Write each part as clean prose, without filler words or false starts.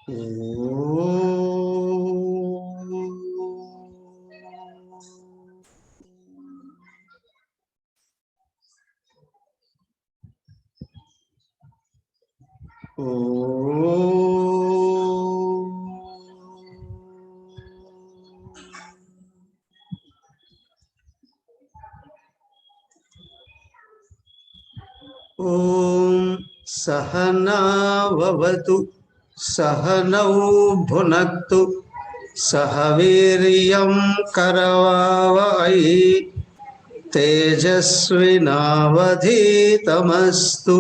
ओम सहना भवतु सहनौ भुनक्तु सह वीर्यं करवावहै तेजस्विनावधीतमस्तु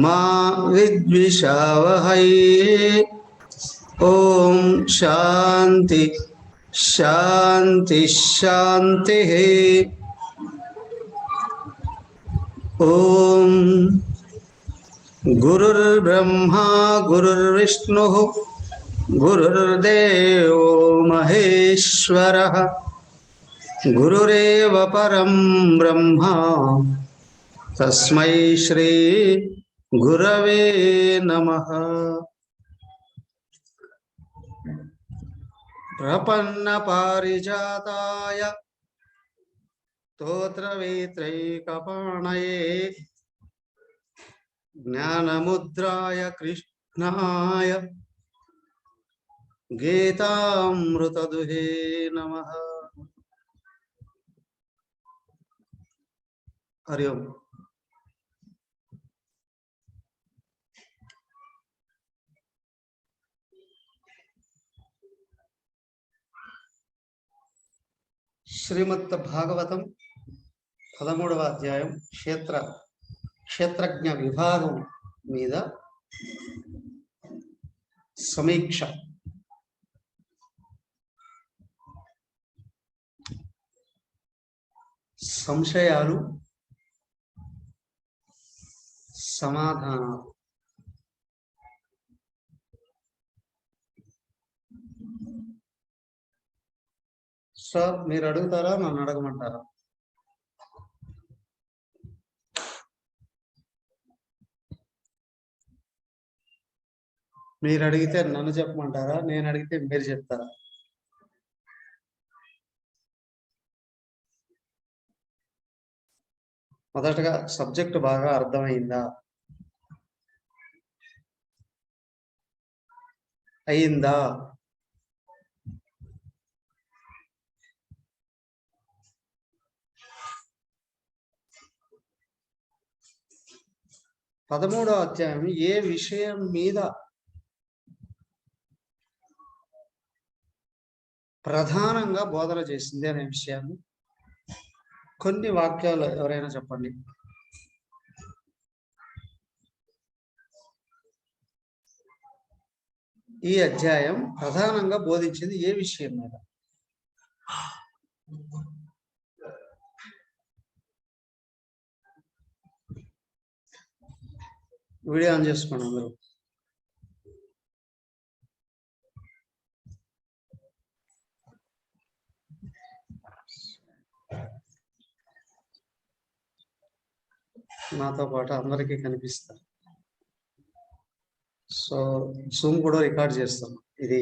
मा विद्विषावहै। ओम शांति शांति शांति। ओम गुरुर्ब्रह्मा गुरुर्विष्णुः गुरुर्देवो महेश्वरः गुरुरेव परं ब्रह्मा तस्मै श्री गुरवे नमः। प्रपन्नपारिजाताय स्तोत्रवेत्रैकपाणये ज्ञानमुद्राय कृष्णाय गीतामृतदुहे नमः। हरि ओम। శ్రీమద్ భాగవతం 13వ అధ్యాయం క్షేత్రజ్ఞ విభాగం మీద సమీక్ష. సంశయాలు, సమాధానాలు. సార్ మీరు అడుగుతారా, నన్ను అడగమంటారా? మీరు అడిగితే నన్ను చెప్పమంటారా, నేను అడిగితే మీరు చెప్తారా? మొదటగా సబ్జెక్ట్ బాగా అర్థమైందా? అయిందా? పదమూడో అధ్యాయం ఏ విషయం మీద ప్రధానంగా బోధన చేసింది అనే విషయాన్ని కొన్ని వాక్యాలు ఎవరైనా చెప్పండి. ఈ అధ్యాయం ప్రధానంగా బోధించింది ఏ విషయం మీద? వీడియో ఆన్ చేసుకోండి అందరూ. నాతో పాటు అందరికీ కనిపిస్తారు. సో జూమ్ కూడా రికార్డ్ చేస్తాం. ఇది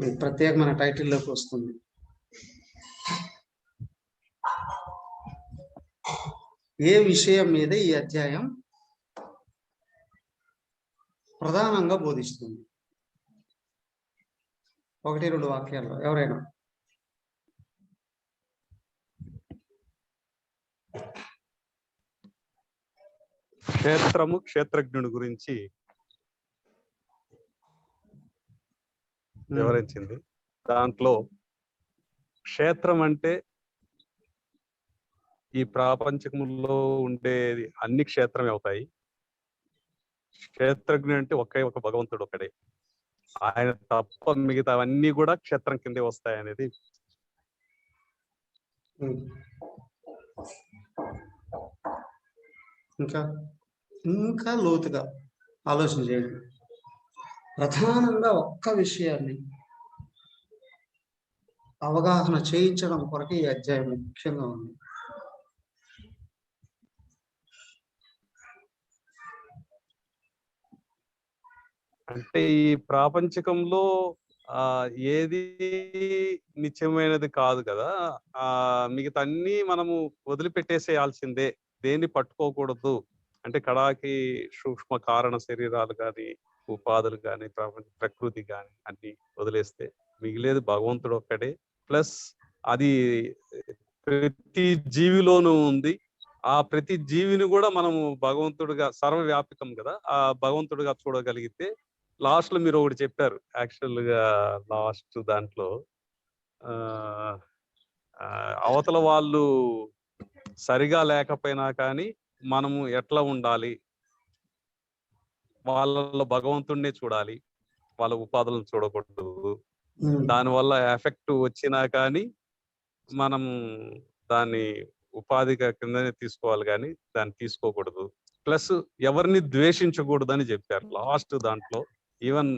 మీకు ప్రత్యేకమైన టైటిల్లోకి వస్తుంది. ఏ విషయం మీద ఈ అధ్యాయం ప్రధానంగా బోధిస్తుంది? 1-2 వాక్యాల్లో ఎవరైనా. క్షేత్రము, క్షేత్రజ్ఞుడి గురించి వివరించింది. దాంట్లో క్షేత్రం అంటే ఈ ప్రపంచంలో ఉండేది అన్ని క్షేత్రమే అవుతాయి. క్షేత్రజ్ఞుడు అంటే ఒకే ఒక భగవంతుడు ఒకడే, ఆయన తప్ప మిగతావన్నీ కూడా క్షేత్రం కిందే వస్తాయి అనేది. ఇంకా లోతుగా ఆలోచన చేయండి. ప్రధానంగా ఒక్క విషయాన్ని అవగాహన చేయించడం కొరకు ఈ అధ్యాయం ముఖ్యంగా ఉంది. అంటే ఈ ప్రాపంచికంలో ఏది నిత్యమైనది కాదు కదా. మిగతా అన్ని మనము వదిలిపెట్టేసేయాల్సిందే, దేన్ని పట్టుకోకూడదు. అంటే కడాకి సూక్ష్మ కారణ శరీరాలు కానీ, ఉపాధులు కానీ, ప్రకృతి కానీ అన్ని వదిలేస్తే మిగిలేది భగవంతుడు ఒక్కడే. ప్లస్ అది ప్రతి జీవిలోనూ ఉంది. ఆ ప్రతి జీవిని కూడా మనము భగవంతుడిగా, సర్వవ్యాపకం కదా, ఆ భగవంతుడిగా చూడగలిగితే. లాస్ట్ లో మీరు ఒకటి చెప్పారు, యాక్చువల్ గా లాస్ట్ దాంట్లో అవతల వాళ్ళు సరిగా లేకపోయినా కానీ మనము ఎట్లా ఉండాలి, వాళ్ళలో భగవంతుడినే చూడాలి, వాళ్ళ ఉపాధులను చూడకూడదు. దానివల్ల ఎఫెక్ట్ వచ్చినా కానీ మనం దాన్ని ఉపాధిగా కిందనే తీసుకోవాలి కానీ దాన్ని తీసుకోకూడదు. ప్లస్ ఎవరిని ద్వేషించకూడదు అని చెప్పారు లాస్ట్ దాంట్లో. ఈవెన్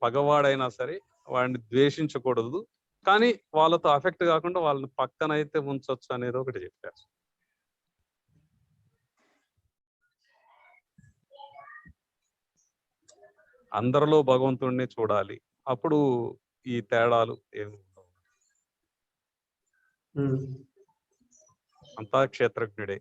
పగవాడైనా సరే వాడిని ద్వేషించకూడదు, కానీ వాళ్ళతో అఫెక్ట్ కాకుండా వాళ్ళని పక్కన అయితే ఉంచొచ్చు అనేది ఒకటి చెప్పారు. అందరిలో భగవంతుడిని చూడాలి, అప్పుడు ఈ తేడాలు ఏమి ఉండవు. అంతా క్షేత్రజ్ఞుడే.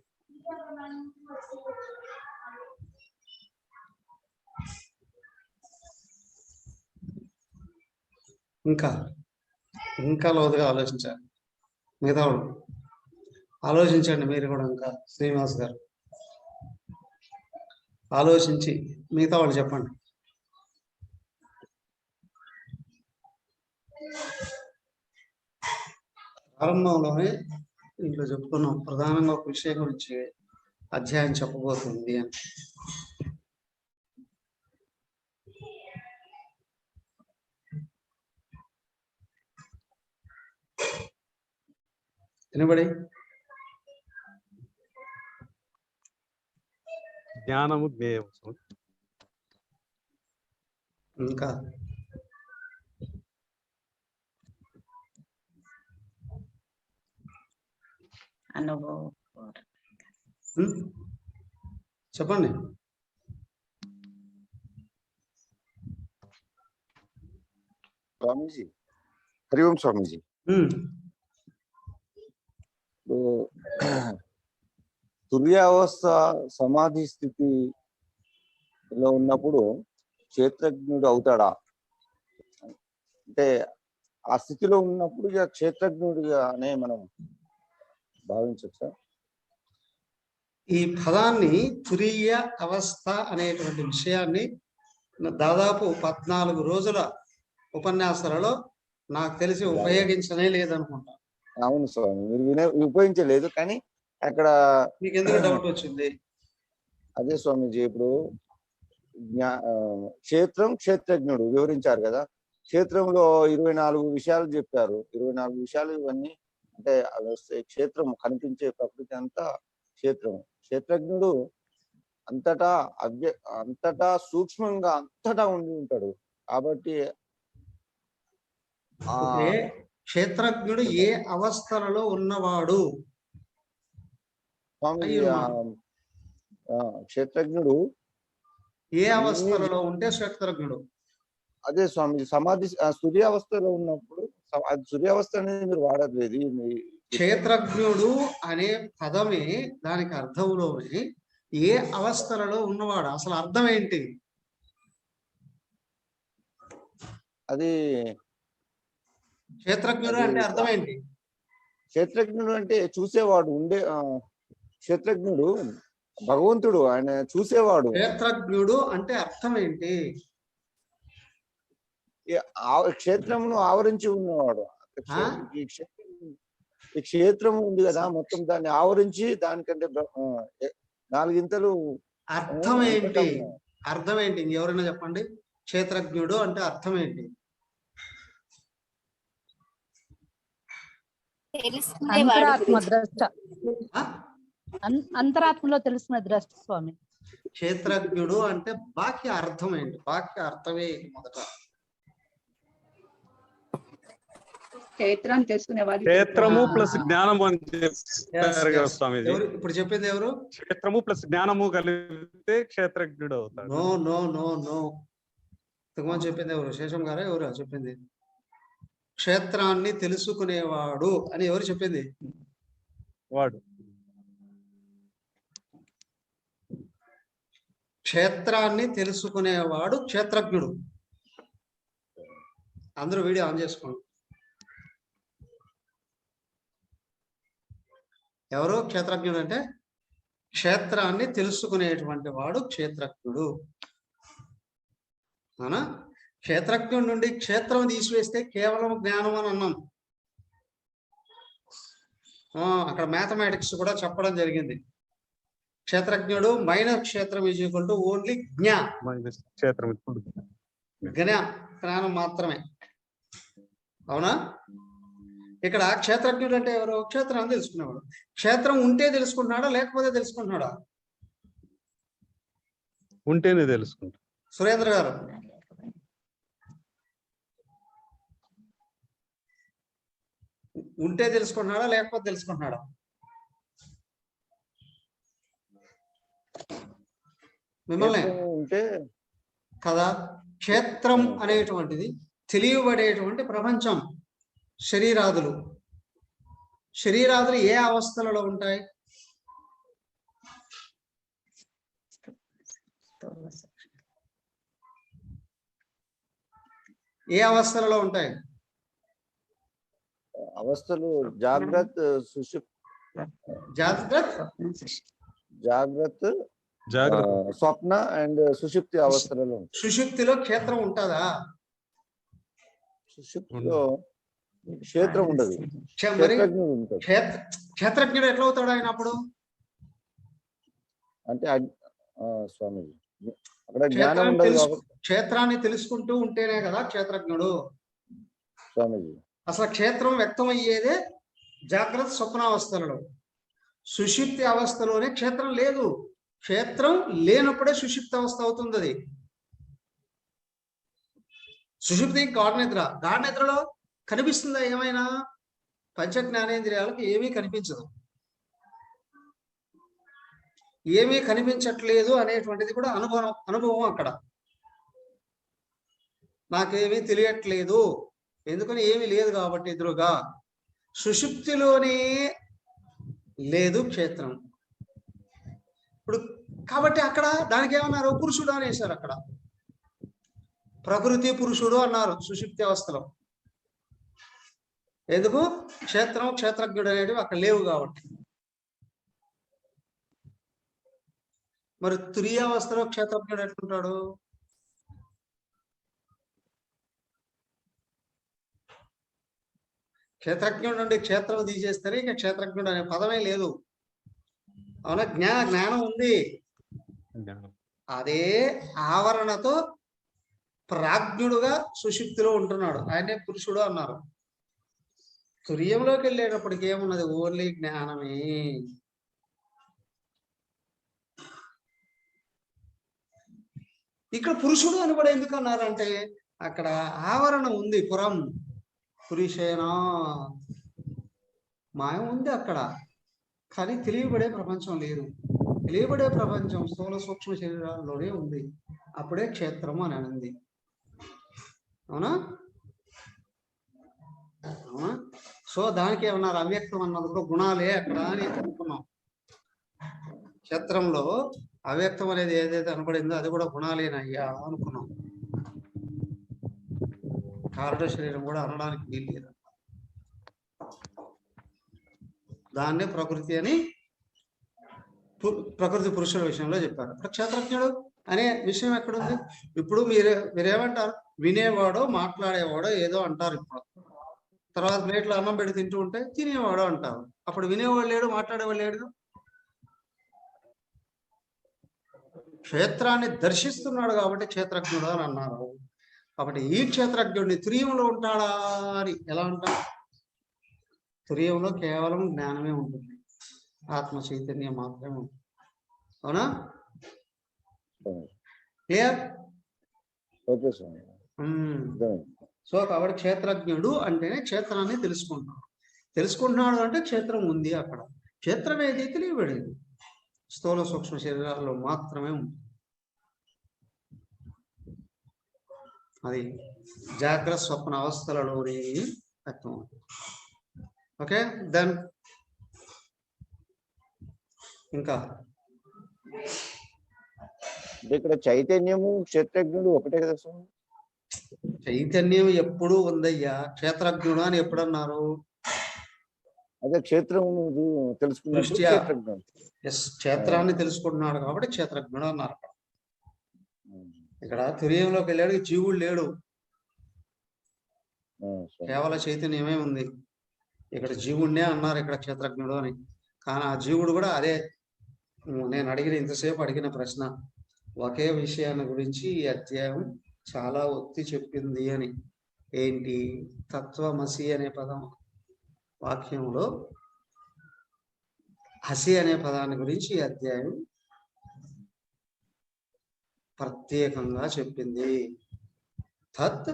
ఇంకా లోతుగా ఆలోచించాలి. మిగతా ఆలోచించండి మీరు కూడా. ఇంకా శ్రీనివాస్ గారు ఆలోచించి మిగతా వాళ్ళు చెప్పండి. ప్రారంభంలోనే ఇంట్లో చెప్పుకున్నాం, ప్రధానంగా ఒక విషయం గురించి అధ్యాయం చెప్పబోతుంది అని. వినబడి జ్ఞానము జ్ఞేయము. ఇంకా అనుభవం చెప్పండి. స్వామీజీ, హరి ఓం స్వామీజీ. తుర్యావస్థ సమాధి స్థితిలో ఉన్నప్పుడు క్షేత్రజ్ఞుడు అవుతాడా? అంటే ఆ స్థితిలో ఉన్నప్పుడు ఇక క్షేత్రజ్ఞుడిగానే మనం భావించచ్చా? ఈ పదాన్ని తురీయ అవస్థ అనేటువంటి విషయాన్ని దాదాపు 14 రోజుల ఉపన్యాసాలలో నాకు తెలిసి ఉపయోగించనే లేదనుకుంటా. అవును స్వామి, మీరు ఉపయోగించలేదు, కానీ అక్కడ మీకు ఎందుకు డౌట్ వచ్చింది? అదే స్వామీజీ, ఇప్పుడు క్షేత్రం క్షేత్రజ్ఞుడు వివరించారు కదా. క్షేత్రంలో 24 విషయాలు చెప్పారు. 24 విషయాలు ఇవన్నీ అంటే క్షేత్రం కనిపించే ప్రకృతి అంతా క్షేత్రం. క్షేత్రజ్ఞుడు అంతటా సూక్ష్మంగా అంతటా ఉండి ఉంటాడు. కాబట్టి క్షేత్రజ్ఞుడు ఏ అవస్థలలో ఉన్నవాడు? స్వామి, క్షేత్రజ్ఞుడు ఏ అవస్థలలో ఉంటే క్షేత్రజ్ఞుడు? అదే స్వామి, సమాధి సూర్యావస్థలో ఉన్నప్పుడు. సూర్యావస్థ అనేది మీరు వాడలేదు. క్షేత్రజ్ఞుడు అనే పదమే దానికి అర్థంలోనే ఏ అవస్థలలో ఉన్నవాడు, అసలు అర్థం ఏంటి? అది క్షేత్రజ్ఞుడు అంటే అర్థం ఏంటి? క్షేత్రజ్ఞుడు అంటే చూసేవాడు, క్షేత్రజ్ఞుడు భగవంతుడు, ఆయన చూసేవాడు. క్షేత్రజ్ఞుడు అంటే అర్థం ఏంటి? క్షేత్రమును ఆవరించి ఉన్నవాడు. ఈ క్షేత్రం ఉంది కదా, మొత్తం దాన్ని ఆవరించి దానికంటే 4 ఇంతలు అర్థం ఏంటి? అర్థం ఏంటి? ఎవరైనా చెప్పండి. క్షేత్రజ్ఞుడు అంటే అర్థం ఏంటి? అంతరాత్మలో తెలుసుకునే ద్రష్ట స్వామి. క్షేత్రజ్ఞుడు అంటే బాహ్య అర్థం ఏంటి? బాహ్య అర్థమే మొదట. క్షేత్రము ప్లస్ జ్ఞానము అని చెప్పారు కదా స్వామీజీ. ఇప్పుడు చెప్పింది ఎవరు? క్షేత్రము ప్లస్ జ్ఞానము కలిపితే క్షేత్రజ్ఞుడు అవుతాడు. నో నో నో నో, ఇంతకుముందు చెప్పింది ఎవరు? శేషం గారా ఎవరు చెప్పింది? క్షేత్రాన్ని తెలుసుకునేవాడు అని ఎవరు చెప్పింది? వాడు క్షేత్రాన్ని తెలుసుకునేవాడు క్షేత్రజ్ఞుడు. అందరూ వీడియో ఆన్ చేసుకోండి. ఎవరు క్షేత్రజ్ఞుడు అంటే? క్షేత్రాన్ని తెలుసుకునేటువంటి వాడు క్షేత్రజ్ఞుడు. అవునా? క్షేత్రజ్ఞుడి నుండి క్షేత్రం తీసివేస్తే కేవలం జ్ఞానం అని అన్నాం. అక్కడ మ్యాథమెటిక్స్ కూడా చెప్పడం జరిగింది. క్షేత్రజ్ఞుడు మైనస్ క్షేత్రం ఈజ్ ఈక్వల్ టు ఓన్లీ క్షేత్రం జ్ఞానం మాత్రమే. అవునా? ఇక్కడ క్షేత్రజ్ఞుడు అంటే ఎవరు? క్షేత్రాన్ని తెలుసుకునేవాడు. క్షేత్రం ఉంటే తెలుసుకుంటున్నాడా లేకపోతే తెలుసుకుంటున్నాడా? ఉంటేనే తెలుసుకుంటా. సురేంద్ర గారు, ఉంటే తెలుసుకుంటున్నాడా లేకపోతే తెలుసుకుంటున్నాడా? మిమ్మల్ని ఉంటే కదా. క్షేత్రం అనేటువంటిది తెలియబడేటువంటి ప్రపంచం. శరీరాదులు ఏ అవస్థలలో ఉంటాయి? ఏ అవస్థలలో ఉంటాయి? అవస్థలు జాగ్రత్త, స్వప్న అండ్ సుషుప్తి అవస్థలలో. సుషుప్తిలో క్షేత్రం ఉంటుందా? సుషుప్తిలో క్షేత్రం ఉండదు. క్షేత్రజ్ఞుడు ఎట్లా అవుతాడు ఆయన అప్పుడు? అంటే స్వామీజీ అక్కడ జ్ఞానం ఉండదు. క్షేత్రాన్ని తెలుసుకుంటూ ఉంటేనే కదా క్షేత్రజ్ఞుడు. స్వామీజీ అసలు క్షేత్రం వ్యక్తం అయ్యేదే జాగ్రత్త స్వప్నావస్థలలో. సుషుప్తి అవస్థలోనే క్షేత్రం లేదు. క్షేత్రం లేనప్పుడే సుషుప్తి అవస్థ అవుతుంది. అది సుషుప్తి గాఢ నిద్రలో కనిపిస్తుందా ఏమైనా? పంచ జ్ఞానేంద్రియాలకు ఏమీ కనిపించదు. ఏమీ కనిపించట్లేదు అనేటువంటిది కూడా అనుభవం. అక్కడ నాకేమీ తెలియట్లేదు, ఎందుకని ఏమీ లేదు కాబట్టి ఎదురుగా. సుషుప్తిలోనే లేదు క్షేత్రం. ఇప్పుడు కాబట్టి అక్కడ దానికి ఏమన్నారు? పురుషుడు అనేసారు. అక్కడ ప్రకృతి పురుషుడు అన్నారు సుషుప్తి అవస్థలో. ఎందుకు? క్షేత్రం క్షేత్రజ్ఞుడు అనేటివి అక్కడ లేవు కాబట్టి. మరి తురీయావస్థలో క్షేత్రజ్ఞుడు ఎట్లుంటాడు? క్షేత్రజ్ఞుడు నుండి క్షేత్రం తీసేస్తే ఇక క్షేత్రజ్ఞుడు అనే పదమే లేదు. అవునా? జ్ఞానం ఉంది. అదే ఆవరణతో ప్రాజ్ఞుడుగా సుషుప్తిలో ఉంటున్నాడు. ఆయనే పురుషుడు అన్నారు. తుర్యంలోకి వెళ్ళేటప్పటికి ఏమున్నది? ఓన్లీ జ్ఞానమే. ఇక్కడ పురుషుడు అని కూడా ఎందుకు అన్నారంటే అక్కడ ఆవరణ ఉంది. పురం పురుషేనా మాయం ఉంది అక్కడ, కానీ తెలియబడే ప్రపంచం లేదు. తెలియబడే ప్రపంచం స్థూల సూక్ష్మ శరీరాల్లోనే ఉంది. అప్పుడే క్షేత్రము అని అనింది. అవునా? అవునా? సో దానికి ఏమన్నారు? అవ్యక్తం అన్నది కూడా గుణాలే అక్కడ అని అనుకున్నాం. క్షేత్రంలో అవ్యక్తం అనేది ఏదైతే అనబడిందో అది కూడా గుణాలేనయ్యా అనుకున్నాం. కారణ శరీరం కూడా అనడానికి వీల్లేదు. దాన్నే ప్రకృతి అని ప్రకృతి పురుషుల విషయంలో చెప్పారు. ఇప్పుడు క్షేత్రజ్ఞుడు అనే విషయం ఎక్కడుంది? ఇప్పుడు మీరేమంటారు? వినేవాడో మాట్లాడేవాడో ఏదో అంటారు. ఇప్పుడు తర్వాత ప్లేట్లో అన్నం పెట్టి తింటూ ఉంటే తినేవాడో అంటారు. అప్పుడు వినేవాడు లేడు, మాట్లాడేవాడు లేడు. క్షేత్రాన్ని దర్శిస్తున్నాడు కాబట్టి క్షేత్రజ్ఞుడు అని అన్నారు. కాబట్టి ఈ క్షేత్రజ్ఞుడిని తురీయంలో ఉంటాడా అని ఎలా అంటారు? తురీయంలో కేవలం జ్ఞానమే ఉంటుంది, ఆత్మ చైతన్యం మాత్రమే ఉంటుంది. అవునా? క్లియర్? సో కాబట్టి క్షేత్రజ్ఞుడు అంటేనే క్షేత్రాన్ని తెలుసుకుంటున్నాడు అంటే క్షేత్రం ఉంది అక్కడ. క్షేత్రం ఏది? తెలియబడేది. స్థూల సూక్ష్మ శరీరాల్లో మాత్రమే ఉంది. అది జాగ్రత్త స్వప్న అవస్థలలోని వ్యక్తం. ఓకే, దెన్ ఇంకా ఇక్కడ చైతన్యము క్షేత్రజ్ఞుడు ఒకటే కదా స్వామి? చైతన్యం ఎప్పుడూ ఉందయ్యా. క్షేత్రజ్ఞుడు అని ఎప్పుడన్నారు? అదే క్షేత్రం తెలుసుకున్నప్పుడు దృష్ట్యా. క్షేత్రజ్ఞుడు. క్షేత్రాన్ని తెలుసుకుంటున్నాడు కాబట్టి క్షేత్రజ్ఞుడు అన్నారు. ఇక్కడ తుర్యంలోకి వెళ్ళాడు, జీవుడు లేడు, కేవల చైతన్యమే ఉంది. ఇక్కడ జీవుడినే అన్నారు ఇక్కడ క్షేత్రజ్ఞుడు అని. కానీ ఆ జీవుడు కూడా అదే నేను అడిగిన ఇంతసేపు అడిగిన ప్రశ్న, ఒకే విషయాన్ని గురించి ఈ అధ్యాయం చాలా ఒత్తి చెప్పింది అని. ఏంటి? తత్వమసి అనే పదం వాక్యంలో హసి అనే పదాన్ని గురించి ఈ అధ్యాయం ప్రత్యేకంగా చెప్పింది. తత్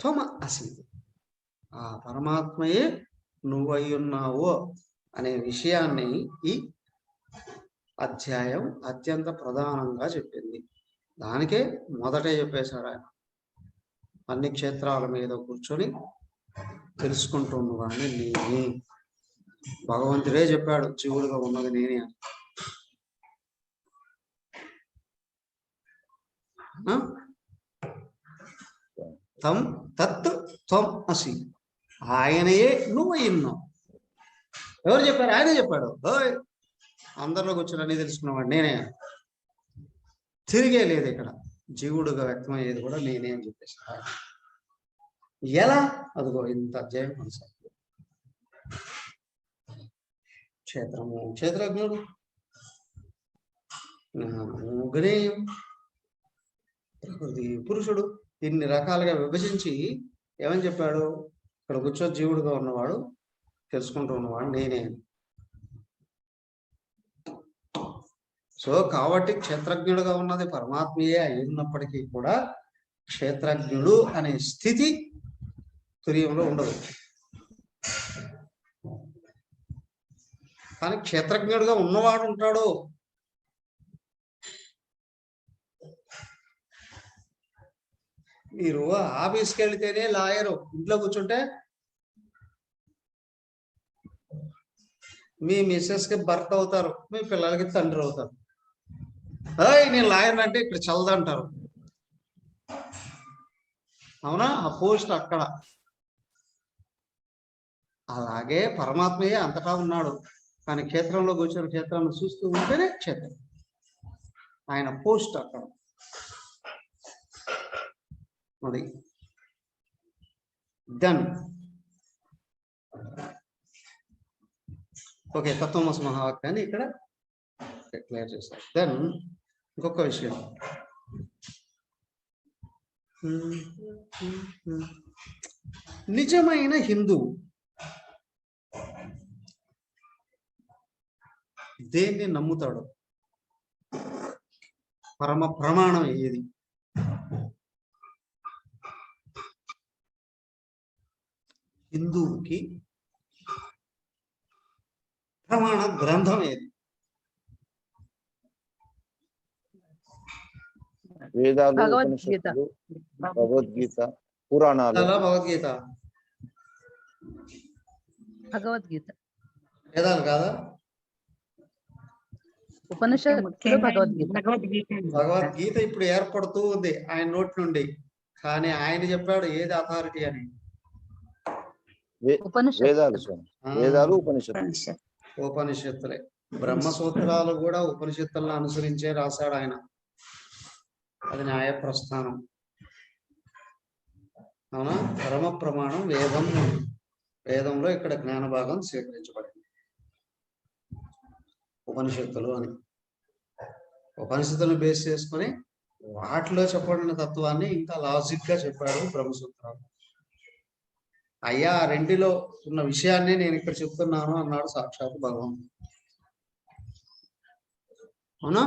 త్వమ అసి, ఆ పరమాత్మయే నువ్వై ఉన్నావు అనే విషయాన్ని ఈ అధ్యాయం అత్యంత ప్రధానంగా చెప్పింది. దానికే మొదటే చెప్పేశాడు ఆయన. అన్ని క్షేత్రాల మీద కూర్చొని తెలుసుకుంటున్నవాడిని నేనే. భగవంతుడే చెప్పాడు జీవుడుగా ఉన్నది నేనే అని. తం తత్ త్వం అసి, ఆయనయే నువ్వు అయ్యున్నావు. ఎవరు చెప్పారు? ఆయనే చెప్పాడు. అందరిలో కూర్చొని అన్ని తెలుసుకున్నవాడు నేనే. తిరిగే లేదు ఇక్కడ. జీవుడుగా వ్యక్తమయ్యేది కూడా నేనే అని చెప్పేసి. ఎలా? అదిగో ఇంత అధ్యాయం కొనసాగుతుంది. క్షేత్రము క్షేత్రజ్ఞుడు, జ్ఞేయం ప్రకృతి పురుషుడు, ఇన్ని రకాలుగా విభజించి ఏమని చెప్పాడు? ఇక్కడ కూర్చో జీవుడుగా ఉన్నవాడు, తెలుసుకుంటూ ఉన్నవాడు నేనే. సో కాబట్టి క్షేత్రజ్ఞుడుగా ఉన్నది పరమాత్మయే అయ్యున్నప్పటికీ కూడా క్షేత్రజ్ఞుడు అనే స్థితి తుర్యంలో ఉండదు. కానీ క్షేత్రజ్ఞుడుగా ఉన్నవాడు ఉంటాడు. మీరు ఆఫీస్కి వెళితేనే లాయరు, ఇంట్లో కూర్చుంటే మీ మిస్సెస్కి భర్త అవుతారు, మీ పిల్లలకి తండ్రి అవుతారు. నేను లాయర్ అంటే ఇక్కడ చల్లదంటారు. అవునా? ఆ పోస్ట్ అక్కడ. అలాగే పరమాత్మయే అంతటా ఉన్నాడు. కానీ క్షేత్రంలో కూర్చొని క్షేత్రాన్ని చూస్తూ ఉంటేనే క్షేత్రం. ఆయన పోస్ట్ అక్కడ. అది దెన్ ఓకే, తత్వమసి మహావాక్యాన్ని ఇక్కడ క్లియర్ చేశారు. దెన్ ఇంకొక విషయం, నిజమైన హిందువు దేన్ని నమ్ముతాడు? పరమ ప్రమాణం ఏది? హిందువుకి ప్రమాణ గ్రంథం ఏది? వేదాలు, భగవద్గీత. ఉపనిషత్తులు, భగవద్గీత, పురాణాలు. భగవద్గీత. భగవద్గీత. వేదాలు కాదా? ఉపనిషత్తులు, భగవద్గీత. భగవద్గీత ఇప్పుడు ఏర్పడుతూ ఉంది ఆయన నోటి నుండి. కానీ ఆయన చెప్పాడు ఏది అథారిటీ అని. వేదాలు స్వామి, వేదాలు ఉపనిషత్తులు. ఉపనిషత్తులే. బ్రహ్మసూత్రాలు కూడా ఉపనిషత్తులను అనుసరించే రాశాడు ఆయన. అది న్యాయ ప్రస్థానం. అవునా? పరమ ప్రమాణం వేదం. వేదంలో ఇక్కడ జ్ఞాన భాగం స్వీకరించబడింది. ఉపనిషత్తులు అని ఉపనిషత్తులను బేస్ చేసుకుని వాటిలో చెప్పబడిన తత్వాన్ని ఇంకా లాజిక్ గా చెప్పాడు బ్రహ్మసూత్రాలు. అయ్యా, రెండిలో ఉన్న విషయాన్ని నేను ఇక్కడ చెప్తున్నాను అన్నాడు సాక్షాత్ భగవంతుడు. అవునా?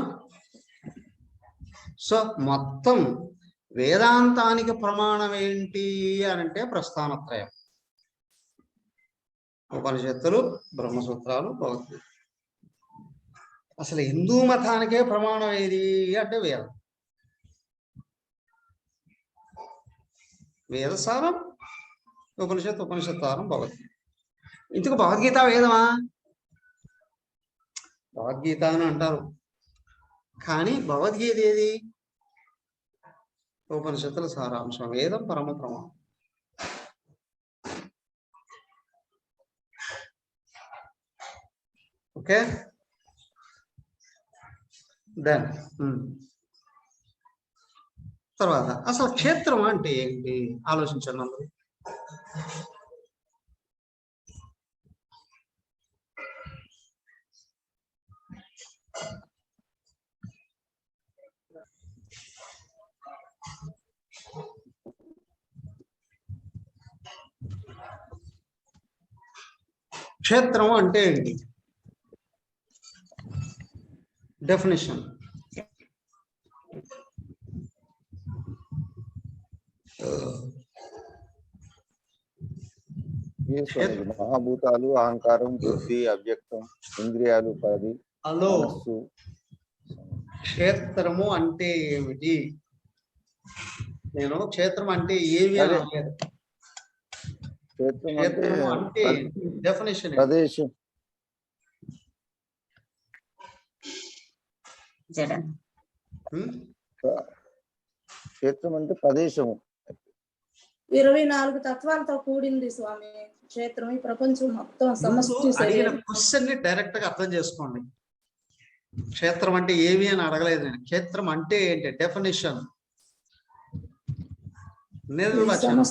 సో మొత్తం వేదాంతానికి ప్రమాణం ఏంటి అని అంటే ప్రస్థానత్రయం. ఉపనిషత్తులు, బ్రహ్మసూత్రాలు, భగవద్గీత. అసలు హిందూ మతానికే ప్రమాణం ఏది అంటే వేదం. వేదసారం, ఉపనిషత్తారం భగవద్గీత. ఇందుకు భగవద్గీత వేదమా? భగవద్గీత అని అంటారు, కానీ భగవద్గీత ఏది? ఉపనిషత్తుల సారాంశం, వేదం పరమ ప్రమాణం. ఓకే, దెన్ తర్వాత అసలు క్షేత్రం అంటే ఏంటి ఆలోచించండి అందరూ. క్షేత్రం అంటే ఏంటి? డెఫినేషన్. మహాభూతాలు, అహంకారం, బుద్ధి, అవ్యక్తం, ఇంద్రియాలు 10. హలో, క్షేత్రము అంటే ఏమిటి? నేను క్షేత్రం అంటే ఏమి అని అనలేదు. క్షేత్రము అంటే డెఫినేషన్, ప్రదేశం. క్షేత్రం అంటే ప్రదేశము. 24 తత్వాలతో కూడింది స్వామి క్షేత్రం. ఈ ప్రపంచం మొత్తం సమష్టి శరీరం. క్వశ్చన్ ని డైరెక్ట్ గా అర్థం చేసుకోండి. క్షేత్రం అంటే ఏమి అని అడగలేదు నేను. క్షేత్రం అంటే ఏంటి? డెఫినేషన్, నిర్వచనం.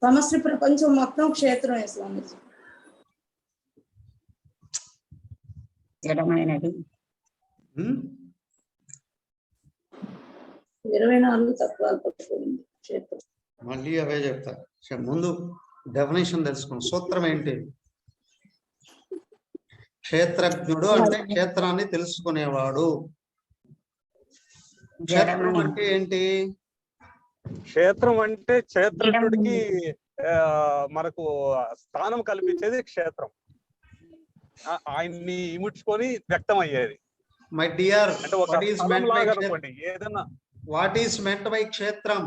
సమష్టి ప్రపంచం మొత్తం క్షేత్రమే స్వామిజీ. జడమైనది. 24 తత్వాలతో కూడింది క్షేత్రం. మళ్ళీ అవే చెప్తా. ముందు డెఫినేషన్ తెలుసుకోండి. సూత్రం ఏంటి? క్షేత్రజ్ఞుడు అంటే క్షేత్రాన్ని తెలుసుకునేవాడు. క్షేత్రం అంటే ఏంటి? క్షేత్రం అంటే క్షేత్రజ్ఞుడికి మనకు స్థానం కల్పించేది క్షేత్రం. ఆయన్ని ఇముడ్చుకొని వ్యక్తం అయ్యేది. మై డియర్, అంటే ఒక స్థలం లాగా అనుకోండి. ఏదన్నా వాట్ ఈస్ మెంట్ బై క్షేత్రం?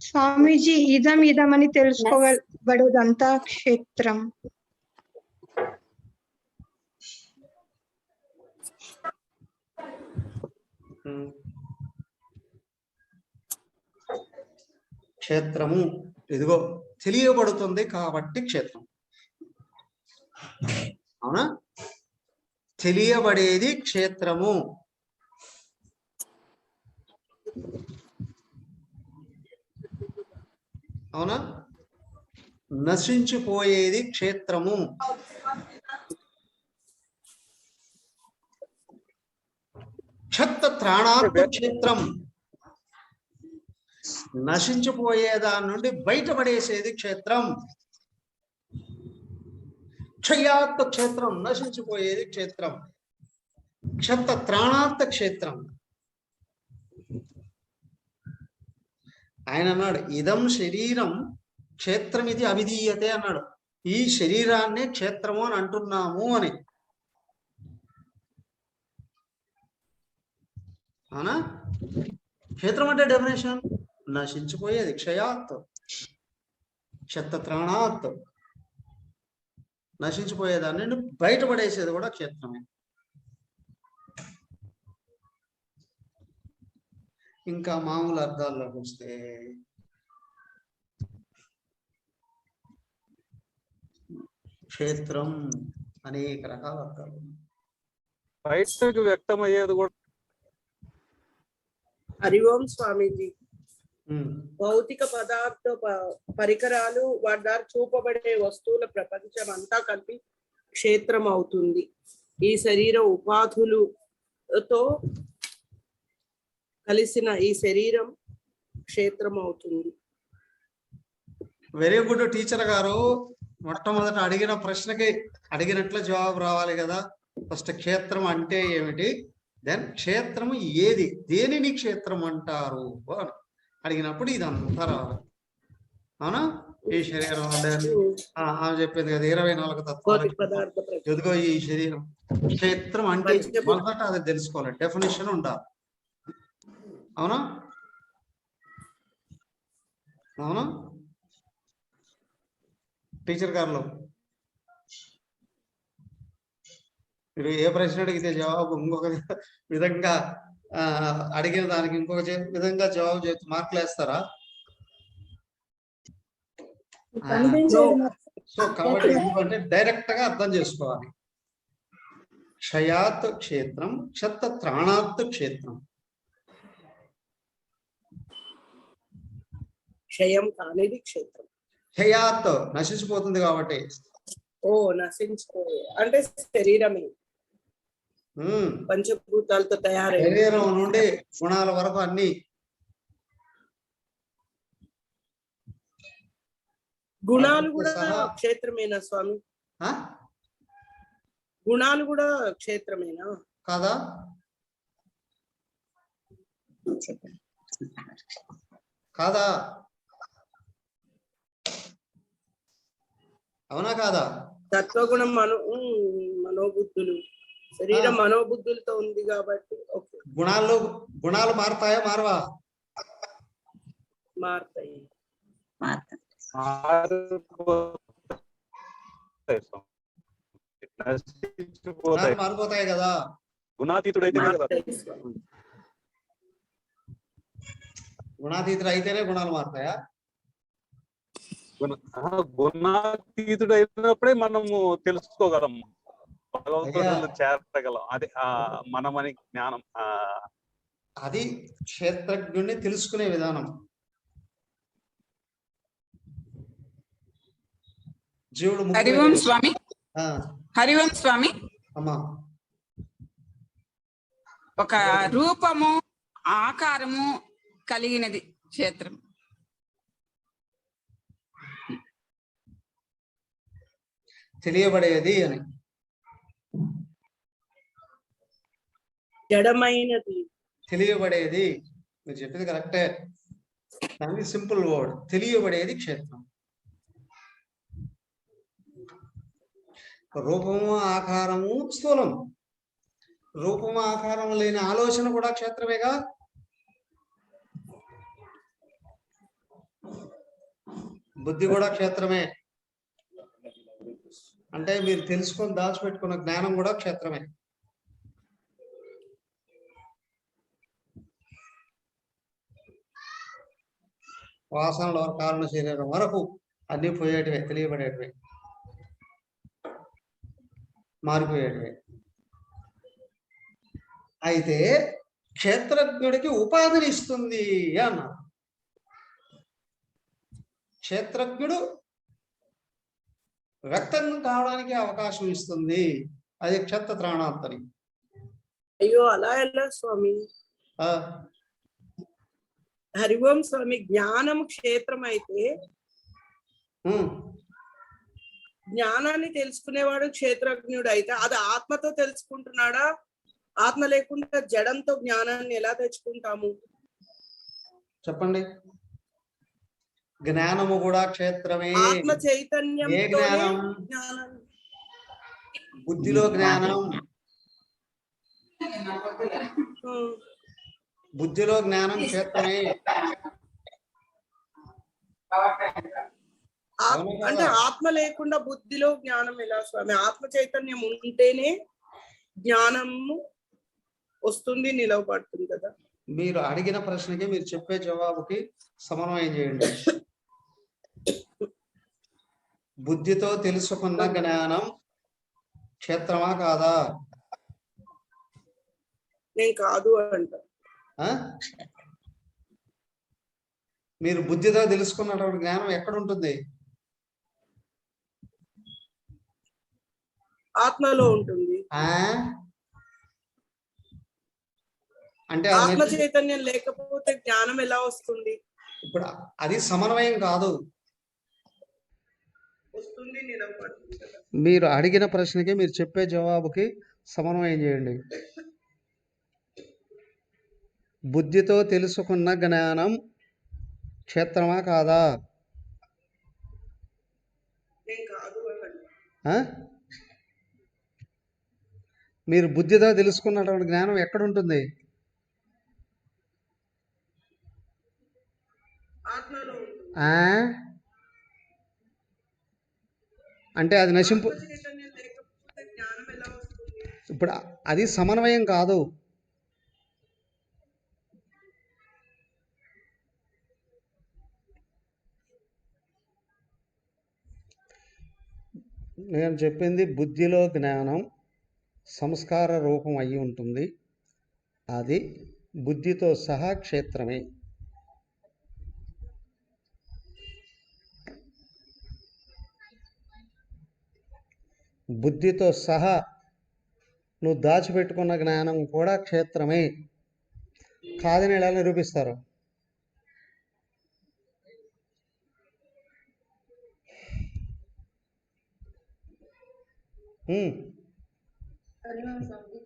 స్వామీజీ, ఇదం అని తెలుసుకోబడేదంతా క్షేత్రం. క్షేత్రము ఇదిగో తెలియబడుతుంది కాబట్టి క్షేత్రం. అవునా? తెలియబడేది క్షేత్రము. అవునా? నశించిపోయేది క్షేత్రము. క్షత్రత్రాణాత్మ క్షేత్రం. నశించిపోయేదాని నుండి బయటపడేసేది క్షేత్రం. క్షయాత్మ క్షేత్రం, నశించిపోయేది క్షేత్రం. క్షత్రత్రాణాత్మ క్షేత్రం. ఆయన అన్నాడు, ఇదం శరీరం క్షేత్రం ఇది అవిధీయతే అన్నాడు. ఈ శరీరాన్ని క్షేత్రము అని అంటున్నాము అని. అవునా? క్షేత్రం అంటే డెఫినేషన్ నశించిపోయేది, క్షయాత్, క్షత్రత్రాణాత్, నశించిపోయేదాన్ని బయటపడేసేది కూడా క్షేత్రమే. ఇంకా మామూలు అర్థాల్లోకి వస్తే క్షేత్రం అనేక రకాల అర్థాలు. బయటకు వ్యక్తం అయ్యేది కూడా. హరి ఓం స్వామీజీ. భౌతిక పదార్థ పరికరాలు వాటి ద్వారా చూపబడే వస్తువుల ప్రపంచం అంతా కలిపి క్షేత్రం అవుతుంది. ఈ శరీర ఉపాధులతో కలిసిన ఈ శరీరం క్షేత్రం అవుతుంది. వెరీ గుడ్ టీచర్ గారు. మొట్టమొదట అడిగిన ప్రశ్నకి అడిగినట్లు జవాబు రావాలి కదా. ఫస్ట్ క్షేత్రం అంటే ఏమిటి, దెన్ క్షేత్రము ఏది, దేనిని క్షేత్రం అంటారు అని అడిగినప్పుడు ఇదంతా రావాలి. అవునా? ఈ శరీరం చెప్పింది కదా 24 తత్వాలు. ఎదుగో ఈ శరీరం క్షేత్రం అంటే మొదట అది తెలుసుకోవాలి, డెఫినేషన్ ఉండాలి. అవునా? అవునా టీచర్ గారు? మీరు ఏ ప్రశ్న అడిగితే జవాబు ఇంకొక విధంగా అడిగిన దానికి ఇంకొక విధంగా జవాబు చేసి మార్కులు వేస్తారా? కనిపించేది సో కాబట్టి ఎందుకంటే డైరెక్ట్ గా అర్థం చేసుకోవాలి. క్షయాత్ క్షేత్రం, క్షత్త త్రాణాత్ క్షేత్రం. క్షయం కానిది క్షేత్రం. క్షయాత్ నశించిపోతుంది కాబట్టి. ఓ నశించిపోయే అంటే శరీరమే పంచభూతాలతో తయారై శరీరం నుండి గుణాల వరకు అన్ని. గుణాలు కూడా క్షేత్రమేనా స్వామి? గుణాలు కూడా క్షేత్రమేనా కాదా? కాదా? అవునా కాదా? తత్వగుణం మనోబుద్ధులు, శరీరం మనోబుద్ధులతో ఉంది కాబట్టి గుణాలు మారుతాయా మారవా? మారుతాయి. మారిపోతాయి కదా. గుణాతీతుడు అయితేనే గుణాలు మారుతాయా? గుణాతీతుడు అయినప్పుడే మనము తెలుసుకోగలం, భగవంతుడు చేరగలం. అదే మనమని జ్ఞానం. అది క్షేత్రజ్ఞుడిని తెలుసుకునే విధానం. జీవుడు హరివం స్వామి. హరివం స్వామి. అమ్మా, ఒక రూపము ఆకారము కలిగినది క్షేత్రం. తెలియబడేది అని. జడమైనది తెలియబడేది. మీరు చెప్పింది కరెక్టే, దానికి సింపుల్ వర్డ్. తెలియబడేది క్షేత్రం. రూపము ఆకారము స్థూలం. రూపము ఆకారం లేని ఆలోచన కూడా క్షేత్రమేగా. బుద్ధి కూడా క్షేత్రమే. అంటే మీరు తెలుసుకొని దాచిపెట్టుకున్న జ్ఞానం కూడా క్షేత్రమే. వాసనల కారణ శరీరం వరకు అన్ని పోయేటివే, తెలియబడేటివే, మారిపోయేటివే. అయితే క్షేత్రజ్ఞుడికి ఉపాధిని ఇస్తుంది అన్నారు. క్షేత్రజ్ఞుడు వ్యక్తం కావడానికి అవకాశం ఇస్తుంది. అది క్షత్ర త్రాణాత్తని. అయ్యో అలా ఎలా స్వామి? హరివం స్వామి, జ్ఞానం క్షేత్రం అయితే జ్ఞానాన్ని తెలుసుకునేవాడు క్షేత్రజ్ఞుడు అయితే అది ఆత్మతో తెలుసుకుంటున్నాడా? ఆత్మ లేకుండా జడంతో జ్ఞానాన్ని ఎలా తెచ్చుకుంటాము? చెప్పండి. జ్ఞానము కూడా క్షేత్రమే. ఆత్మ చైతన్యం. ఏ జ్ఞానం? బుద్ధిలో జ్ఞానం. బుద్ధిలో జ్ఞానం క్షేత్రమే. అంటే ఆత్మ లేకుండా బుద్ధిలో జ్ఞానం ఎలా స్వామి? ఆత్మ చైతన్యం ఉంటేనే జ్ఞానము వస్తుంది, నిలవబడుతుంది కదా. మీరు అడిగిన ప్రశ్నకి మీరు చెప్పే జవాబుకి సమన్వయం చేయండి. బుద్ధితో తెలుసుకున్న జ్ఞానం క్షేత్రమా కాదా? నేను కాదు అంట. మీరు బుద్ధితో తెలుసుకున్నటువంటి జ్ఞానం ఎక్కడ ఉంటుంది? ఆత్మలో ఉంటుంది. అంటే ఆత్మ చైతన్యం లేకపోతే జ్ఞానం ఎలా వస్తుంది? ఇప్పుడు అది సమన్వయం కాదు. వస్తుంది, నిలబడుతుంది కదా. మీరు అడిగిన ప్రశ్నకి మీరు చెప్పే జవాబుకి సమన్వయం చేయండి. బుద్ధితో తెలుసుకున్న జ్ఞానం క్షేత్రమా కాదా? మీరు బుద్ధితో తెలుసుకున్నటువంటి జ్ఞానం ఎక్కడ ఉంటుంది? ఆత్మలో ఉంటుంది. ఆ? అంటే అది నశింపు. ఆత్మ చైతన్యం లేకపోతే జ్ఞానం ఎలా వస్తుంది? ఇప్పుడు అది సమన్వయం కాదు. నేను చెప్పింది బుద్ధిలో జ్ఞానం సంస్కార రూపం అయి ఉంటుంది. అది బుద్ధితో సహా క్షేత్రమే. బుద్ధితో సహా నువ్వు దాచిపెట్టుకున్న జ్ఞానం కూడా క్షేత్రమే కాదని ఎలా నిరూపిస్తారు?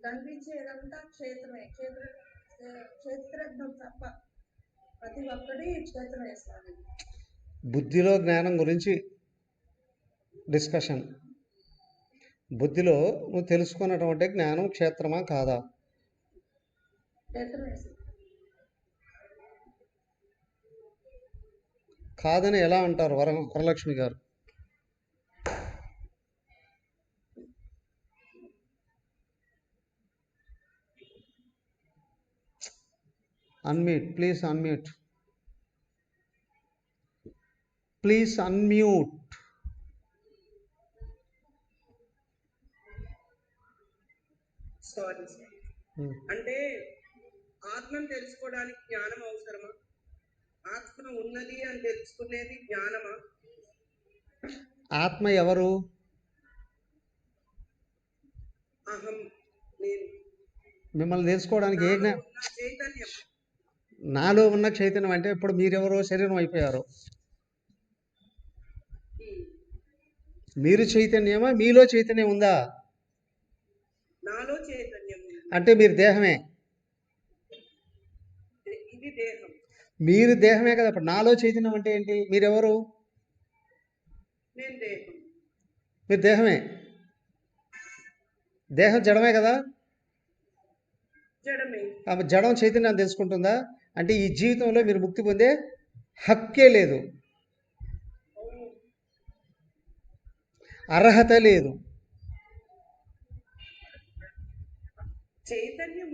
కనిపించేదంతా క్షేత్రమే. క్షేత్రజ్ఞం తప్ప ప్రతి ఒక్కటి క్షేత్రమే స్వామి. బుద్ధిలో జ్ఞానం గురించి డిస్కషన్. బుద్ధిలో నువ్వు తెలుసుకున్నటువంటి జ్ఞానం క్షేత్రమా కాదా? క్షేత్రమే. కాదని ఎలా అంటారు వరలక్ష్మి గారు? Unmute please, unmute please, unmute. Sorry. అంటే ఆత్మను తెలుసుకోవడానికి జ్ఞానం అవసరమా? ఆత్మ ఉన్నది అని తెలుసుకునేది జ్ఞానమా? ఆత్మ ఎవరు? అహం, నేను. మిమ్మల్ని తెలుసుకోవడానికి ఏ జ్ఞానం? చైతన్యం. నాలో ఉన్న చైతన్యం అంటే ఇప్పుడు మీరెవరో శరీరం అయిపోయారు. మీరు చైతన్యమా? మీలో చైతన్యం ఉందా? నాలో చైతన్యం అంటే మీరు దేహమే. ఇది దేహం. మీరు దేహమే కదా. ఇప్పుడు నాలో చైతన్యం అంటే ఏంటి? మీరెవరు? నేను దేహం. మీరు దేహమే. దేహం జడమే కదా. జడమే. జడం చైతన్యం తెలుసుకుంటుందా? అంటే ఈ జీవితంలో మీరు ముక్తి పొందే హక్కే లేదు, అర్హత లేదు. చైతన్యం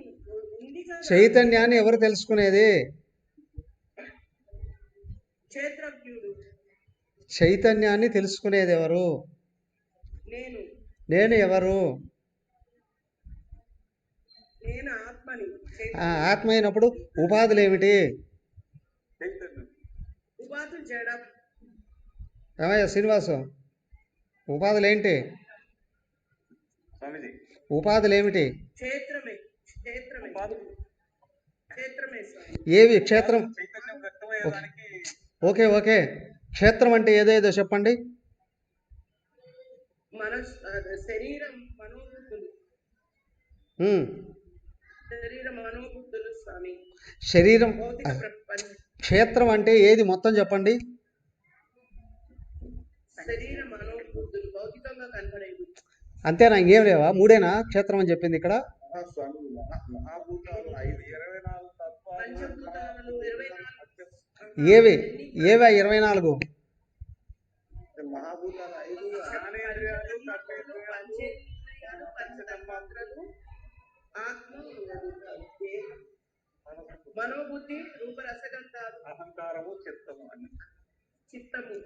ఉంది కదా. చైతన్యాన్ని ఎవరు తెలుసుకునేది? క్షేత్రజ్ఞుడు. చైతన్యాన్ని తెలుసుకునేది ఎవరు? నేను. నేను ఎవరు? నేను ఆత్మని. ఆత్మ అయినప్పుడు ఉపాధులు ఏమిటి? ఉపాధులు జడం. ఏమయ్యా శ్రీనివాసం, ఉపాధులు ఏంటి? ఉపాధులు ఏమిటి? క్షేత్రమే. క్షేత్రమే. క్షేత్రమే సార్. ఏవి క్షేత్రం? ఓకే ఓకే, క్షేత్రం అంటే ఏదేదో చెప్పండి. మన శరీరం, మనోబుద్ధులు. శరీరం, మనోబుద్ధులు స్వామి. శరీరం. భౌతిక ప్రపంచం. క్షేత్రం అంటే ఏది మొత్తం చెప్పండి. శరీర, మనోబుద్ధులు భౌతికంగా కనపడేవి. అంతేనా? ఇంకేం లేవా? మూడేనా క్షేత్రం అని చెప్పింది ఇక్కడ? పంచభూతాలు 24. ఏవి ఏవా 24? పంచేంద్రియాలు, పంచతన్మాత్రలు, ఆత్మ, మనోబుద్ధి, రూపరసగంధాలు, అహంకారము, చిత్తము.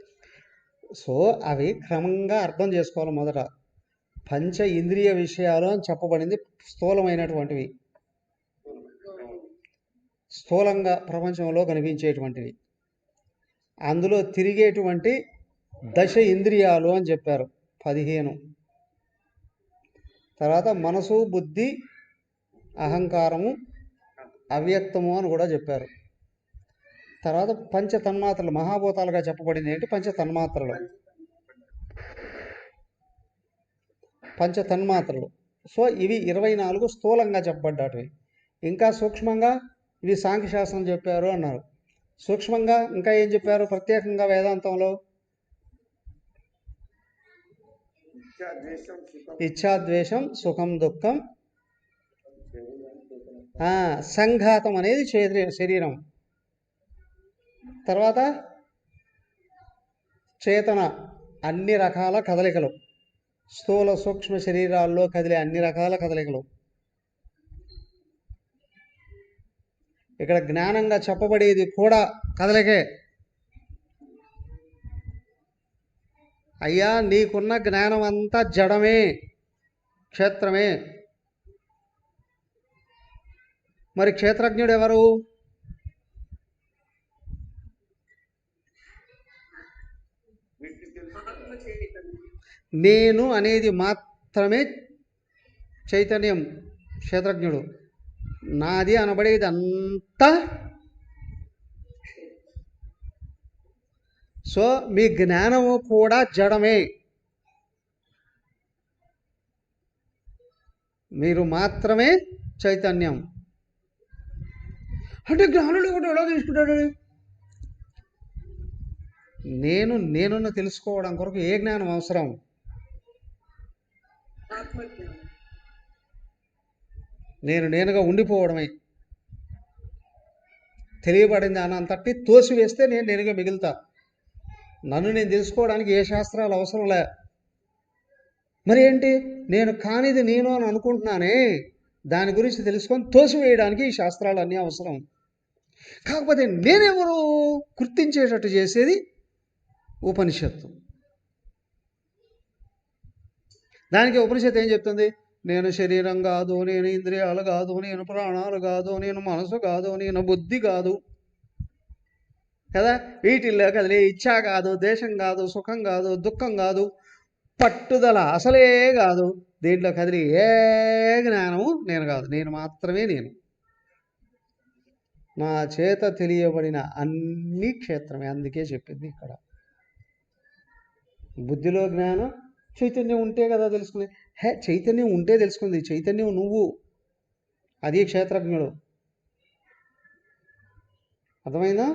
సో అవి క్రమంగా అర్థం చేసుకోవాలి. మొదట పంచ ఇంద్రియ విషయాలు అని చెప్పబడింది స్థూలమైనటువంటివి, స్థూలంగా ప్రపంచంలో కనిపించేటువంటివి. అందులో తిరిగేటువంటి దశ ఇంద్రియాలు అని చెప్పారు, 15. తర్వాత మనసు, బుద్ధి, అహంకారము, అవ్యక్తము అని కూడా చెప్పారు. తర్వాత పంచ తన్మాత్రలు, మహాభూతాలుగా చెప్పబడింది ఏంటి? పంచ తన్మాత్రలు. పంచ తన్మాత్రలు. సో ఇవి 24 స్థూలంగా చెప్పబడ్డాటివి. ఇంకా సూక్ష్మంగా ఇవి సాంఖ్యశాస్త్రం చెప్పారు అన్నారు. సూక్ష్మంగా ఇంకా ఏం చెప్పారు ప్రత్యేకంగా వేదాంతంలో? ఇచ్ఛాద్వేషం, సుఖం దుఃఖం, సంఘాతం అనేది శరీరం. తర్వాత చేతన అన్ని రకాల కదలికలు, స్థూల సూక్ష్మ శరీరాల్లో కదిలే అన్ని రకాల కదలికలు. ఇక్కడ జ్ఞానంగా చెప్పబడేది కూడా కదలికే. అయ్యా నీకున్న జ్ఞానం అంతా జడమే, క్షేత్రమే. మరి క్షేత్రజ్ఞుడు ఎవరు? ఆత్మ చైతన్యం. నేను అనేది మాత్రమే చైతన్యం, క్షేత్రజ్ఞుడు. నాది అనబడేది అంతా. సో మీ జ్ఞానము కూడా జడమే. మీరు మాత్రమే చైతన్యం. అంటే జ్ఞానులు కూడా ఎలా తీసుకుంటాడు? నేనున్న తెలుసుకోవడం కొరకు ఏ జ్ఞానం అవసరం? ఆత్మజ్ఞానం. నేనుగా ఉండిపోవడమే. తెలియబడింది అనంతటి తోసివేస్తే నేనుగా మిగులుతా. నన్ను నేను తెలుసుకోవడానికి ఏ శాస్త్రాలు అవసరం లే. మరి ఏంటి? నేను కానిది నేను అని అనుకుంటున్నానే, దాని గురించి తెలుసుకొని తోసివేయడానికి ఈ శాస్త్రాలు అన్నీ అవసరం. కాకపోతే నేనెవరు గుర్తించేటట్టు చేసేది ఉపనిషత్తు. దానికి ఉపనిషత్తు ఏం చెప్తుంది? నేను శరీరం కాదు, నేను ఇంద్రియాలు కాదు, నేను ప్రాణాలు కాదు, నేను మనసు కాదు, నేను బుద్ధి కాదు కదా. వీటిల్లో కదిలే ఇచ్ఛ కాదు, దేశం కాదు, సుఖం కాదు, దుఃఖం కాదు, పట్టుదల అసలే కాదు. దీంట్లో కదిలి ఏ జ్ఞానము నేను కాదు, నేను మాత్రమే నేను. నా చేత తెలియబడిన అన్ని క్షేత్రమే. అందుకే చెప్పింది ఇక్కడ. బుద్ధిలో జ్ఞానం, చైతన్యం ఉంటే కదా తెలుసుకుంది. చైతన్యం ఉంటే తెలుసుకుంది. చైతన్యం నువ్వు, అది క్షేత్రజ్ఞుడు. అర్థమైందా?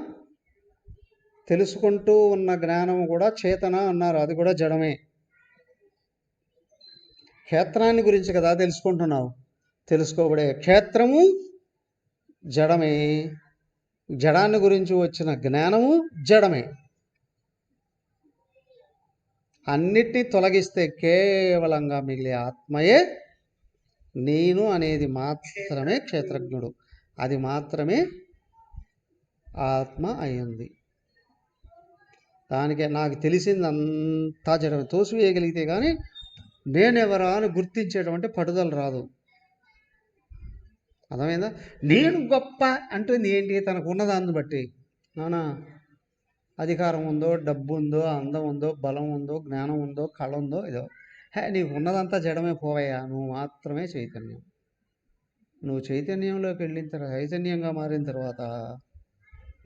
తెలుసుకుంటూ ఉన్న జ్ఞానం కూడా చేతన అన్నారు, అది కూడా జడమే. క్షేత్రాన్ని గురించి కదా తెలుసుకుంటున్నావు. తెలుసుకోబడే క్షేత్రము జడమే. జడాన్ని గురించి వచ్చిన జ్ఞానము జడమే. అన్నిటినీ తొలగిస్తే కేవలంగా మిగిలే ఆత్మయే నేను అనేది మాత్రమే క్షేత్రజ్ఞుడు. అది మాత్రమే ఆత్మ అయింది. దానికే నాకు తెలిసిందంతా జడమే. తోసివేయగలిగితే కానీ నేనెవరా అని గుర్తించేటువంటి పట్టుదల రాదు. అర్థమైందా? నేను గొప్ప అంటుంది ఏంటి? తనకు ఉన్నదాన్ని బట్టి. నానా అధికారం ఉందో, డబ్బు ఉందో, అందం ఉందో, బలం ఉందో, జ్ఞానం ఉందో, కళ ఉందో, ఏదో నీకు ఉన్నదంతా జడమే. పోవయ్యా, నువ్వు మాత్రమే చైతన్యం. నువ్వు చైతన్యంలోకి వెళ్ళిన తర్వాత, చైతన్యంగా మారిన తర్వాత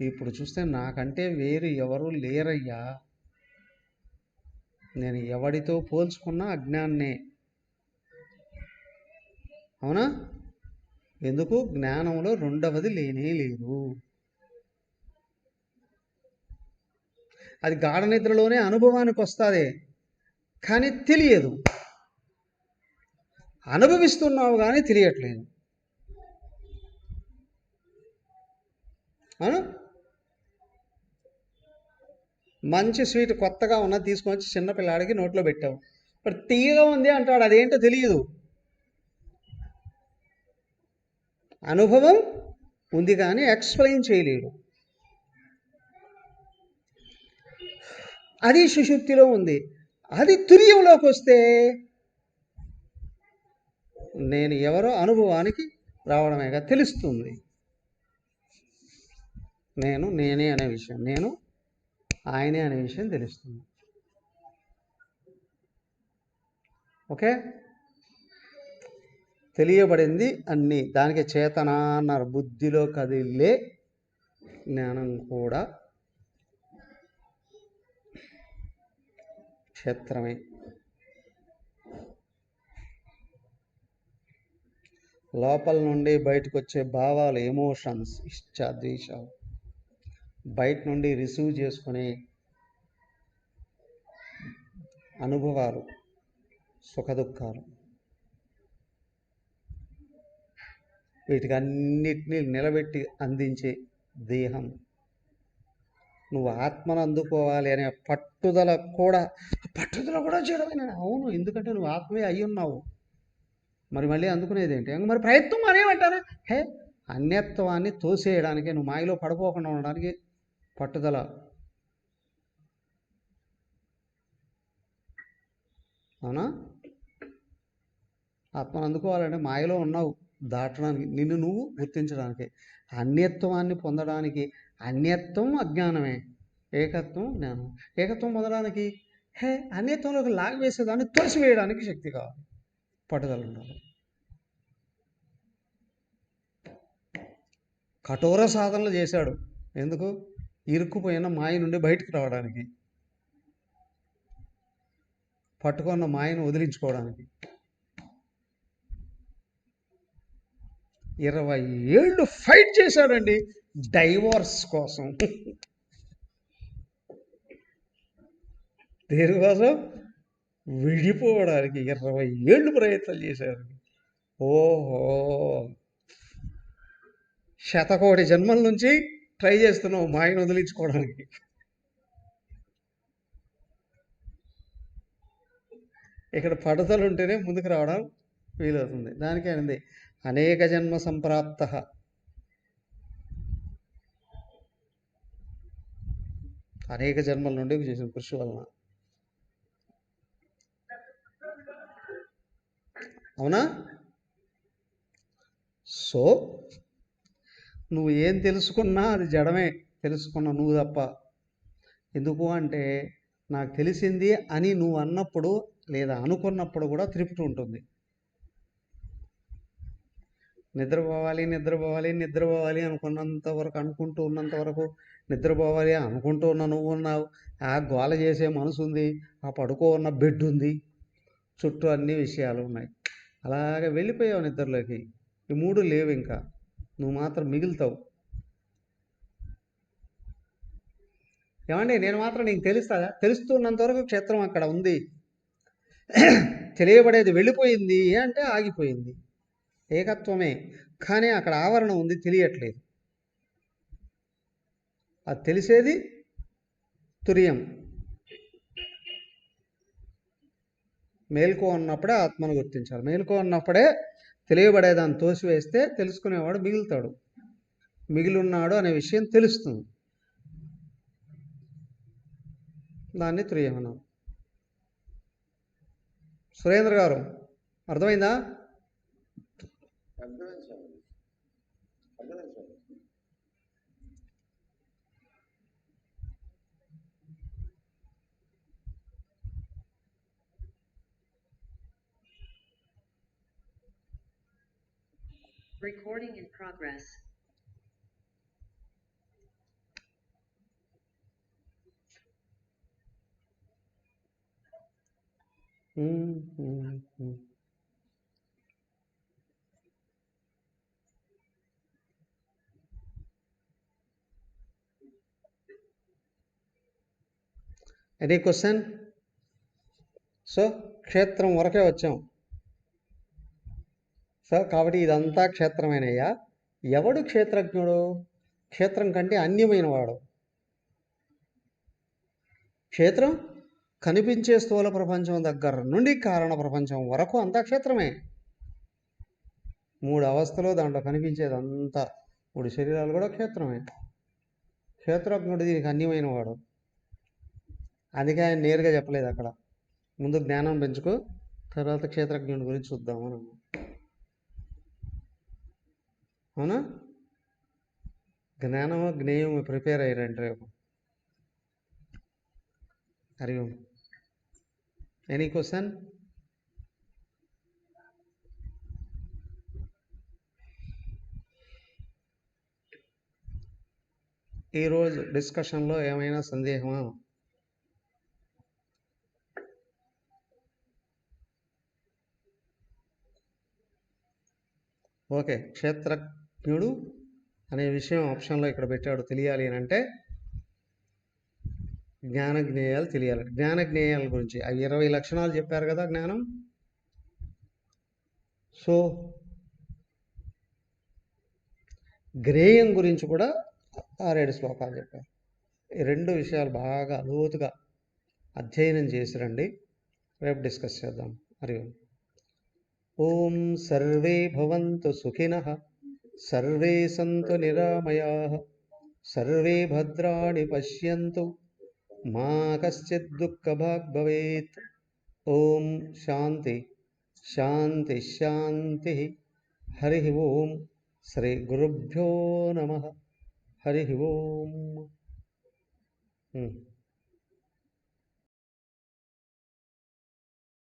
ఇప్పుడు చూస్తే నాకంటే వేరు ఎవరు లేరయ్యా. నేను ఎవడితో పోల్చుకున్నా అజ్ఞాన్నే. అవునా? ఎందుకు? జ్ఞానంలో రెండవది లేనే లేదు. అది గాఢ నిద్రలోనే అనుభవానికి వస్తుంది, కానీ తెలియదు. అనుభవిస్తున్నావు కానీ తెలియట్లేదు. అవునా? మంచి స్వీట్ కొత్తగా ఉన్నది తీసుకొని వచ్చి చిన్నపిల్లాడికి నోట్లో పెట్టావు. ఇప్పుడు తీయగా ఉంది అంటాడు, అదేంటో తెలియదు. అనుభవం ఉంది కానీ ఎక్స్ప్లెయిన్ చేయలేడు. అది సుషుప్తిలో ఉంది. అది తుర్యంలోకి వస్తే నేను ఎవరో అనుభవానికి రావడమేగా తెలుస్తుంది. నేనే అనే విషయం, నేను ఆయనే అనే విషయం తెలుస్తుంది. ఓకే? తెలియబడింది అన్నీ. దానికి చేతన అన్నారు. బుద్ధిలో కదిలే జ్ఞానం కూడా క్షేత్రమే. లోపల నుండి బయటకు వచ్చే భావాలు, ఎమోషన్స్, ఇష్ట ద్వేషాలు, బయట నుండి రిసీవ్ చేసుకునే అనుభవాలు, సుఖదుఖాలు, వీటికి అన్నిటినీ నిలబెట్టి అందించే దేహం నువ్వు ఆత్మను అందుకోవాలి అనే పట్టుదల కూడా జడమైన. అవును, ఎందుకంటే నువ్వు ఆత్మే అయి ఉన్నావు. మరి మళ్ళీ అందుకునేది ఏంటి? మరి ప్రయత్నం అనేమంటారా? హే, అన్యత్వాన్ని తోసేయడానికి, నువ్వు మాయలో పడిపోకుండా ఉండడానికి పట్టుదల. అవునా? ఆత్మను అందుకోవాలంటే మాయలో ఉన్నావు దాటడానికి, నిన్ను నువ్వు గుర్తించడానికి, అన్యత్వాన్ని పొందడానికి. అన్యత్వం అజ్ఞానమే, ఏకత్వం జ్ఞానం. ఏకత్వం పొందడానికి అన్యత్వంలోకి లాగివేసేదాన్ని తోసివేయడానికి శక్తి కావాలి, పట్టుదల ఉండాలి. కఠోర సాధనలు చేశాడు. ఎందుకు? ఇరుక్కుపోయిన మాయ నుండి బయటకు రావడానికి, పట్టుకున్న మాయను వదిలించుకోవడానికి. 20 ఏళ్ళు ఫైట్ చేశాడండి డైవోర్స్ కోసం. దేనికోసం? విడిపోవడానికి 20 ఏళ్ళు ప్రయత్నాలు చేశారు. ఓహో, శతకోటి జన్మల నుంచి ట్రై చేస్తున్నావు మాయను వదిలించుకోవడానికి. ఇక్కడ పట్టుదల ఉంటేనే ముందుకు రావడం వీలవుతుంది. దానికే అంది అనేక జన్మ సంప్రాప్త. అనేక జన్మల నుండి చేసిన కృషి వలన. అవునా? సో నువ్వు ఏం తెలుసుకున్నా అది జడమే, తెలుసుకున్నా నువ్వు తప్ప. ఎందుకు అంటే నాకు తెలిసింది అని నువ్వు అన్నప్పుడు లేదా అనుకున్నప్పుడు కూడా తృప్తి ఉంటుంది. నిద్రపోవాలి అనుకున్నంత వరకు, అనుకుంటూ ఉన్నంత వరకు నిద్రపోవాలి అనుకుంటూ ఉన్న నువ్వు ఉన్నావు. ఆ గోల చేసే మనసు ఉంది, ఆ పడుకో ఉన్న బెడ్ ఉంది, చుట్టూ అన్ని విషయాలు ఉన్నాయి. అలాగే వెళ్ళిపోయావు నిద్రలోకి. ఈ మూడు లేవు, ఇంకా నువ్వు మాత్రం మిగులుతావు. ఏమండి, నేను మాత్రం నీకు తెలుస్తుందా? తెలుస్తున్నంత వరకు క్షేత్రం అక్కడ ఉంది. తెలియబడేది వెళ్ళిపోయింది అంటే ఆగిపోయింది. ఏకత్వమే, కానీ అక్కడ ఆవరణ ఉంది, తెలియట్లేదు. అది తెలిసేది తురియం. మేల్కో ఉన్నప్పుడే ఆత్మను గుర్తించాలి. మేల్కో ఉన్నప్పుడే తెలియబడేదాన్ని తోసివేస్తే తెలుసుకునేవాడు మిగులుతాడు. మిగిలిన్నాడు అనే విషయం తెలుస్తుంది. దాన్ని తురియం అన్నాం. సురేంద్ర గారు, అర్థమైందా? Recording in progress. Any question? So క్షేత్రం వరకే వచ్చాం. సో కాబట్టి ఇదంతా క్షేత్రమేనయ్యా. ఎవడు క్షేత్రజ్ఞుడు? క్షేత్రం కంటే అన్యమైన వాడు. క్షేత్రం కనిపించే స్థూల ప్రపంచం దగ్గర నుండి కారణ ప్రపంచం వరకు అంతా క్షేత్రమే. 3 అవస్థలు దాంట్లో కనిపించేదంతా, 3 శరీరాలు కూడా క్షేత్రమే. క్షేత్రజ్ఞుడు దీనికి అన్యమైన వాడు. అందుకే ఆయన నేరుగా చెప్పలేదు అక్కడ. ముందు జ్ఞానం పెంచుకో, తర్వాత క్షేత్రజ్ఞుడి గురించి చూద్దాము అని. అవునా? జ్ఞానము జ్ఞేయము ప్రిపేర్ అయ్యారంటే రేపు. హరి ఓం. Any question? ఈరోజు డిస్కషన్లో ఏమైనా సందేహమా? ఓకే, క్షేత్రజ్ఞుడు అనే విషయం ఆప్షన్లో ఇక్కడ పెట్టాడు. తెలియాలి అని అంటే జ్ఞానజ్ఞేయాలు తెలియాలి. జ్ఞానజ్ఞేయాల గురించి అవి 20 లక్షణాలు చెప్పారు కదా జ్ఞానం. సో జ్ఞేయం గురించి కూడా 6-7 శ్లోకాలు చెప్పారు. ఈ 2 విషయాలు బాగా లోతుగా అధ్యయనం చేసి రండి. రేపు డిస్కస్ చేద్దాం. హరి ఓం. ఓం సర్వే భవంతు సుఖినః, సర్వే సంతు నిరామయాః, సర్వే భద్రాణి పశ్యంతు, మా కశ్చిద్ దుఃఖభాగ్ భవేత్. ఓం శాంతి శాంతి శాంతి. హరి ఓం. శ్రీ గురుభ్యో నమః. హరి ఓం.